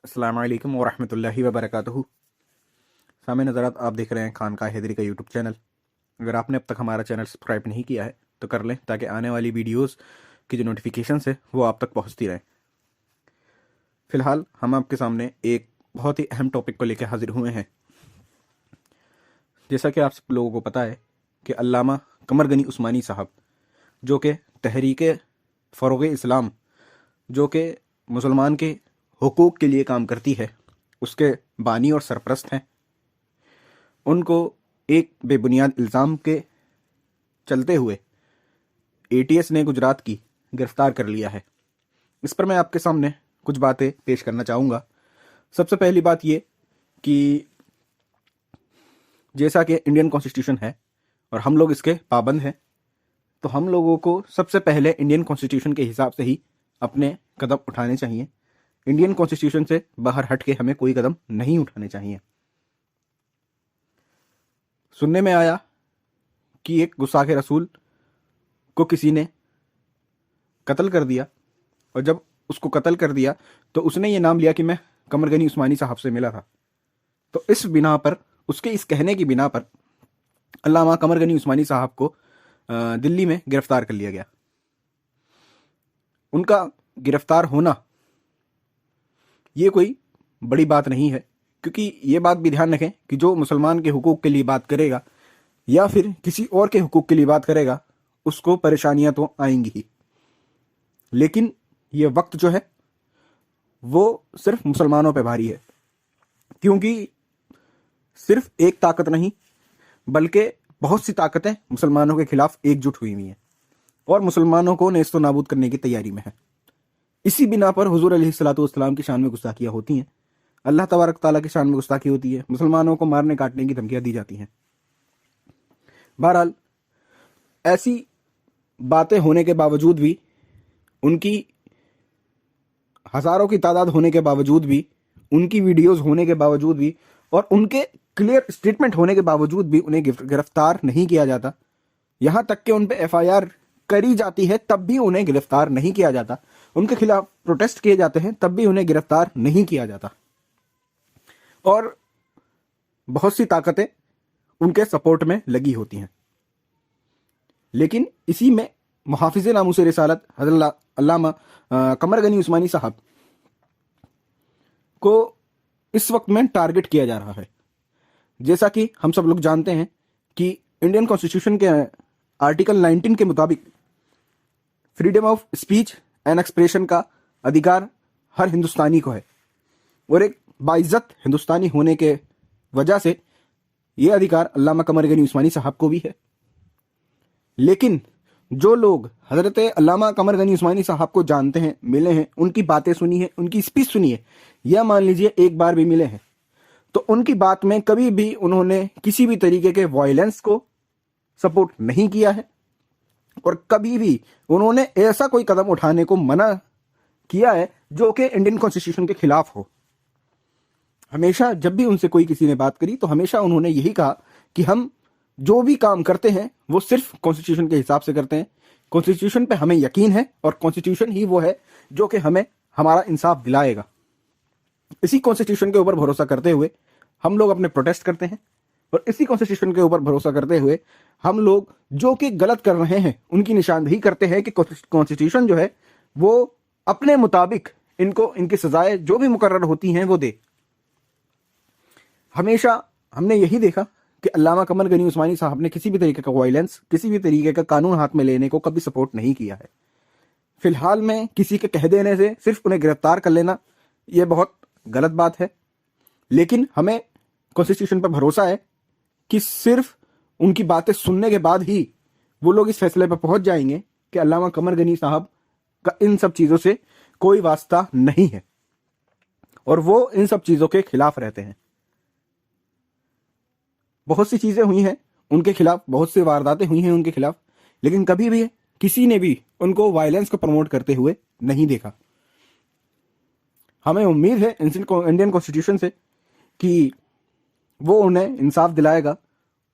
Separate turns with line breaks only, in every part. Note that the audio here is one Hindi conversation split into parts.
अस्सलामु अलैकुम वरहमतुल्लाहि वबरकातुहू। सामने नज़रात आप देख रहे हैं खानका हैदरी का यूट्यूब चैनल। अगर आपने अब तक हमारा चैनल सब्सक्राइब नहीं किया है तो कर लें, ताकि आने वाली वीडियोस की जो नोटिफिकेशंस है वो आप तक पहुंचती रहें। फ़िलहाल हम आपके सामने एक बहुत ही अहम टॉपिक को लेकर हाजिर हुए हैं। जैसा कि आप सब लोगों को पता है कि अल्लामा कमर गनी उस्मानी साहब, जो कि तहरीक फ़रोग़ इस्लाम, जो कि मुसलमान के हुकूक़ के लिए काम करती है, उसके बानी और सरपरस्त हैं, उनको एक बेबुनियाद इल्ज़ाम के चलते हुए एटीएस ने गुजरात की गिरफ्तार कर लिया है। इस पर मैं आपके सामने कुछ बातें पेश करना चाहूँगा। सबसे पहली बात ये कि जैसा कि इंडियन कॉन्स्टिट्यूशन है और हम लोग इसके पाबंद हैं, तो हम लोगों को सबसे पहले इंडियन कॉन्स्टिट्यूशन के हिसाब से ही अपने कदम उठाने चाहिए। इंडियन कॉन्स्टिट्यूशन से बाहर हट के हमें कोई कदम नहीं उठाने चाहिए। सुनने में आया कि एक गुस्ताखे रसूल को किसी ने कत्ल कर दिया, और जब उसको कत्ल कर दिया तो उसने ये नाम लिया कि मैं कमर गनी उस्मानी साहब से मिला था। तो इस बिना पर, उसके इस कहने की बिना पर अल्लामा कमर गनी उस्मानी साहब को दिल्ली में गिरफ्तार कर लिया गया। उनका गिरफ्तार होना ये कोई बड़ी बात नहीं है, क्योंकि ये बात भी ध्यान रखें कि जो मुसलमान के हुकूक के लिए बात करेगा या फिर किसी और के हुकूक के लिए बात करेगा, उसको परेशानियां तो आएंगी ही, लेकिन ये वक्त जो है वो सिर्फ मुसलमानों पे भारी है। क्योंकि सिर्फ एक ताकत नहीं, बल्कि बहुत सी ताकतें मुसलमानों के खिलाफ एकजुट हुई हुई हैं और मुसलमानों को नेस्तो नाबूद करने की तैयारी में है। इसी बिना पर हुजूर अलैहिस्सलातु वस्सलाम की शान में गुस्ताखियां होती हैं, अल्लाह तबारक ताला की शान में गुस्ताखी होती है, मुसलमानों को मारने काटने की धमकियां दी जाती हैं। बहरहाल ऐसी बातें होने के बावजूद भी, उनकी हज़ारों की तादाद होने के बावजूद भी, उनकी वीडियोस होने के बावजूद भी और उनके क्लियर स्टेटमेंट होने के बावजूद भी उन्हें गिरफ्तार नहीं किया जाता। यहाँ तक कि उन पर एफआईआर करी जाती है तब भी उन्हें गिरफ्तार नहीं किया जाता। उनके खिलाफ प्रोटेस्ट किए जाते हैं तब भी उन्हें गिरफ्तार नहीं किया जाता। और बहुत सी ताकतें उनके सपोर्ट में लगी होती हैं। लेकिन इसी में मुहाफिज नामूस रिसालत हज़रत अल्लामा कमर गनी उस्मानी साहब को इस वक्त में टारगेट किया जा रहा है। जैसा कि हम सब लोग जानते हैं कि इंडियन कॉन्स्टिट्यूशन के आर्टिकल 19 के मुताबिक freedom of speech and expression का अधिकार हर हिंदुस्तानी को है, और एक बाइज्जत हिंदुस्तानी होने के वजह से ये अधिकार अल्लामा कमर गनी उस्मानी साहब को भी है। लेकिन जो लोग हजरत अल्लामा कमर गनी उस्मानी साहब को जानते हैं, मिले हैं, उनकी बातें सुनी है, उनकी स्पीच सुनी है, या मान लीजिए एक बार भी मिले हैं, तो उनकी बात में कभी भी उन्होंने किसी भी तरीके के वायलेंस को सपोर्ट नहीं किया है, और कभी भी उन्होंने ऐसा कोई कदम उठाने को मना किया है जो कि इंडियन कॉन्स्टिट्यूशन के खिलाफ हो। हमेशा जब भी उनसे कोई किसी ने बात करी तो हमेशा उन्होंने यही कहा कि हम जो भी काम करते हैं वो सिर्फ कॉन्स्टिट्यूशन के हिसाब से करते हैं, कॉन्स्टिट्यूशन पे हमें यकीन है और कॉन्स्टिट्यूशन ही वो है जो कि हमें हमारा इंसाफ दिलाएगा। इसी कॉन्स्टिट्यूशन के ऊपर भरोसा करते हुए हम लोग अपने प्रोटेस्ट करते हैं, और इसी कॉन्स्टिट्यूशन के ऊपर भरोसा करते हुए हम लोग जो कि गलत कर रहे हैं उनकी निशानदेही करते हैं कि कॉन्स्टिट्यूशन जो है वो अपने मुताबिक इनको इनकी सजाएं जो भी मुकर्रर होती हैं वो दे। हमेशा हमने यही देखा कि अल्लामा कमर गनी उस्मानी साहब ने किसी भी तरीके का वायलेंस, किसी भी तरीके का कानून हाथ में लेने को कभी सपोर्ट नहीं किया है। फिलहाल में किसी के कह देने से सिर्फ उन्हें गिरफ्तार कर लेना यह बहुत गलत बात है, लेकिन हमें कॉन्स्टिट्यूशन पर भरोसा है कि सिर्फ उनकी बातें सुनने के बाद ही वो लोग इस फैसले पर पहुंच जाएंगे कि अल्लामा कमर गनी साहब का इन सब चीज़ों से कोई वास्ता नहीं है, और वो इन सब चीज़ों के खिलाफ रहते हैं। बहुत सी चीज़ें हुई हैं उनके खिलाफ, बहुत सी वारदातें हुई हैं उनके खिलाफ, लेकिन कभी भी किसी ने भी उनको वायलेंस को प्रमोट करते हुए नहीं देखा। हमें उम्मीद है इंडियन कॉन्स्टिट्यूशन से कि वो उन्हें इंसाफ दिलाएगा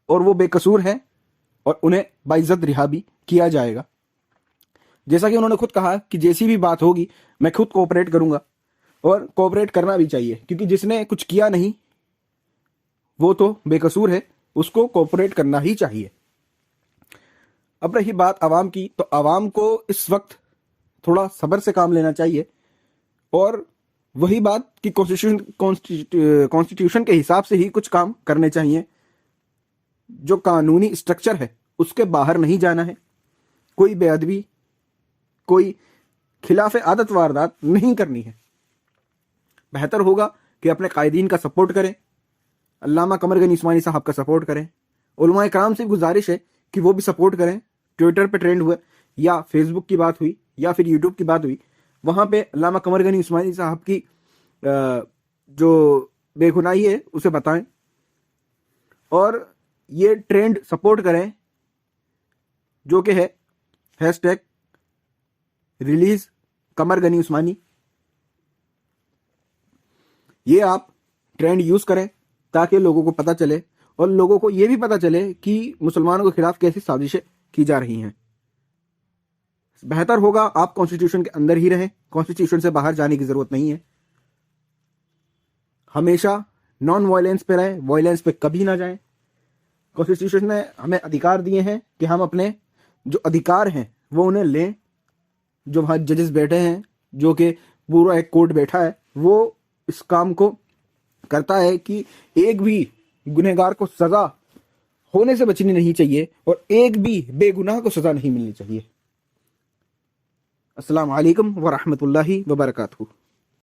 और वो बेकसूर हैं और उन्हें बाइज्जत रिहा भी किया जाएगा। जैसा कि उन्होंने खुद कहा कि जैसी भी बात होगी मैं खुद कोऑपरेट करूंगा, और कोऑपरेट करना भी चाहिए, क्योंकि जिसने कुछ किया नहीं वो तो बेकसूर है, उसको कोऑपरेट करना ही चाहिए। अब रही बात आवाम की, तो आवाम को इस वक्त थोड़ा सब्र से काम लेना चाहिए, और वही बात कि कॉन्स्टिट्यूशन के हिसाब से ही कुछ काम करने चाहिए। जो कानूनी स्ट्रक्चर है उसके बाहर नहीं जाना है, कोई बेअदबी, कोई खिलाफ आदत वारदात नहीं करनी है। बेहतर होगा कि अपने कायदीन का सपोर्ट करें, अल्लामा कमर गनी उस्मानी साहब का सपोर्ट करें। उलमाए कराम से गुजारिश है कि वो भी सपोर्ट करें। ट्विटर पे ट्रेंड हुआ या फेसबुक की बात हुई या फिर यूट्यूब की बात हुई, वहाँ पे अल्लामा कमर गनी उस्मानी साहब की जो बेगुनाही है उसे बताएं और ये ट्रेंड सपोर्ट करें जो कि है हैशटैग रिलीज कमर गनी उस्मानी। ये आप ट्रेंड यूज करें ताकि लोगों को पता चले और लोगों को ये भी पता चले कि मुसलमानों के खिलाफ कैसी साजिशें की जा रही हैं। बेहतर होगा आप कॉन्स्टिट्यूशन के अंदर ही रहें, कॉन्स्टिट्यूशन से बाहर जाने की जरूरत नहीं है। हमेशा नॉन वायलेंस पे रहें, वायलेंस पे कभी ना जाएं। कॉन्स्टिट्यूशन ने हमें अधिकार दिए हैं कि हम अपने जो अधिकार हैं वो उन्हें लें। जो वहाँ जजेस बैठे हैं, जो कि पूरा एक कोर्ट बैठा है, वो इस काम को करता है कि एक भी गुनहगार को सजा होने से बचनी नहीं चाहिए और एक भी बेगुनाह को सजा नहीं मिलनी चाहिए। अस्सलाम वालेकुम व रहमतुल्लाहि व बरकातहू।